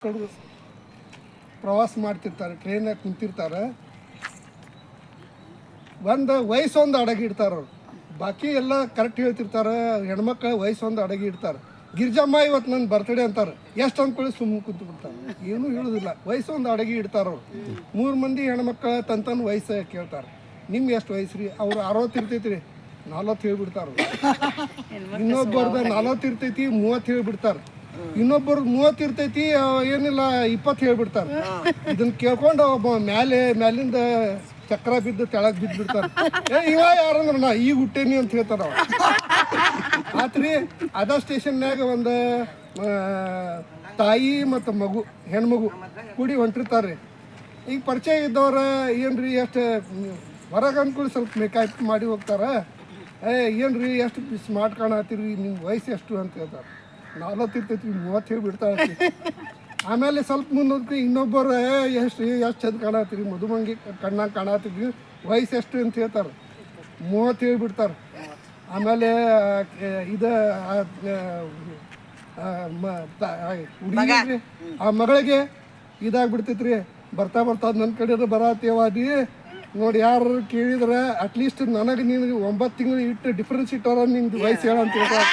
ಕಡೆ ಪ್ರವಾಸ ಮಾಡ್ತಿರ್ತಾರೆ, ಟ್ರೈನಾಗ ಕುಂತಿರ್ತಾರೆ. ವಯಸ್ಸೊಂದು ಅಡಗಿಡ್ತಾರೆ ಅವ್ರು. ಬಾಕಿ ಎಲ್ಲ ಕರೆಕ್ಟ್ ಹೇಳ್ತಿರ್ತಾರೆ. ಹೆಣ್ಮಕ್ಳು ವಯಸ್ಸೊಂದು ಅಡಗಿಡ್ತಾರೆ. ಗಿರ್ಜಮ್ಮ ಇವತ್ತು ನನ್ನ ಬರ್ತಡೇ ಅಂತಾರೆ. ಎಷ್ಟು ಅಂದ್ಕೊಳ್ಳಿ ಸುಮ್ಮನೆ ಕುಂತು ಬಿಡ್ತಾರೆ, ಏನೂ ಹೇಳೋದಿಲ್ಲ. ವಯಸ್ಸೊಂದು ಅಡಗಿ ಇಡ್ತಾರೆ ಅವ್ರು. 3 ಮಂದಿ ಹೆಣ್ಮಕ್ಳು ತನ್ನ ವಯಸ್ಸು ಕೇಳ್ತಾರೆ. ನಿಮ್ಗೆ ಎಷ್ಟು ವಯಸ್ಸು ರೀ? ಅವ್ರು 60 ಇರ್ತೈತಿ ರೀ, 40 ಹೇಳ್ಬಿಡ್ತಾರೆ. ಇನ್ನೊಬ್ಬರ್ದು 40 ಇರ್ತೈತಿ, 30 ಹೇಳ್ಬಿಡ್ತಾರೆ. ಇನ್ನೊಬ್ಬರು 30 ಇರ್ತೈತಿ, ಏನಿಲ್ಲ 20 ಹೇಳ್ಬಿಡ್ತಾರೆ. ಇದನ್ನ ಕೇಳ್ಕೊಂಡು ಒಬ್ಬ ಮ್ಯಾಲಿಂದ ಚಕ್ರ ಬಿದ್ದು ತೆಳಗ್ ಬಿದ್ದು ಬಿಡ್ತಾರೆ. ಇವ ಯಾರಂದ್ರ ನಾ ಈಗ ಹುಟ್ಟೇನಿ ಅಂತ ಹೇಳ್ತಾರ ಅವ. ಆತ್ರಿ ಅದ ಸ್ಟೇಷನ್ಯಾಗ ಒಂದು ತಾಯಿ ಮತ್ತು ಮಗು, ಹೆಣ್ಮಗು ಕೂಡಿ ಹೊಂಟಿರ್ತಾರೆ. ಈಗ ಪರಿಚಯ ಇದ್ದವ್ರ ಏನ್ರಿ ಎಷ್ಟು ಹೊರಗೆ ಅನ್ಕೊಳ್ಳಿ ಸ್ವಲ್ಪ ಮೇಕಪ್ ಮಾಡಿ ಹೋಗ್ತಾರ. ಏನ್ರಿ ಎಷ್ಟು ಸ್ಮಾರ್ಟ್ ಕಾಣತ್ತೀರಿ, ನಿಮ್ಮ ವಯಸ್ಸು ಎಷ್ಟು ಅಂತ ಹೇಳ್ತಾರೆ. 40 ಇರ್ತೈತಿ, 30 ಹೇಳ್ಬಿಡ್ತಾರೆ. ಆಮೇಲೆ ಸ್ವಲ್ಪ ಮುಂದೋದ್ರಿ ಇನ್ನೊಬ್ಬರು ಎಷ್ಟು ಚಂದ ಕಾಣತ್ತೀರಿ, ಮದುಮಂಗಿ ಕಣ್ಣಾಗ ಕಾಣತ್ತೀರಿ, ವಯಸ್ಸು ಎಷ್ಟು ಅಂತ ಹೇಳ್ತಾರೆ. 30 ಹೇಳ್ಬಿಡ್ತಾರೆ. ಆಮೇಲೆ ಇದು ಹುಡುಗಿ ಆ ಮಗಳಿಗೆ ಇದಾಗ್ಬಿಡ್ತೈತ್ರಿ. ಬರ್ತಾ ನನ್ನ ಕಡೆ ಬರತ್ತೇವಾದಿ ನೋಡಿ, ಯಾರು ಕೇಳಿದ್ರೆ ಅಟ್ಲೀಸ್ಟ್ ನನಗೆ ನೀನು 9 ತಿಂಗಳು ಇಟ್ಟು ಡಿಫ್ರೆನ್ಸ್ ಇಟ್ಟವ್ರ ನಿಂದು ವಯಸ್ಸು ಹೇಳಂತ ಹೇಳ್ತಾರೆ.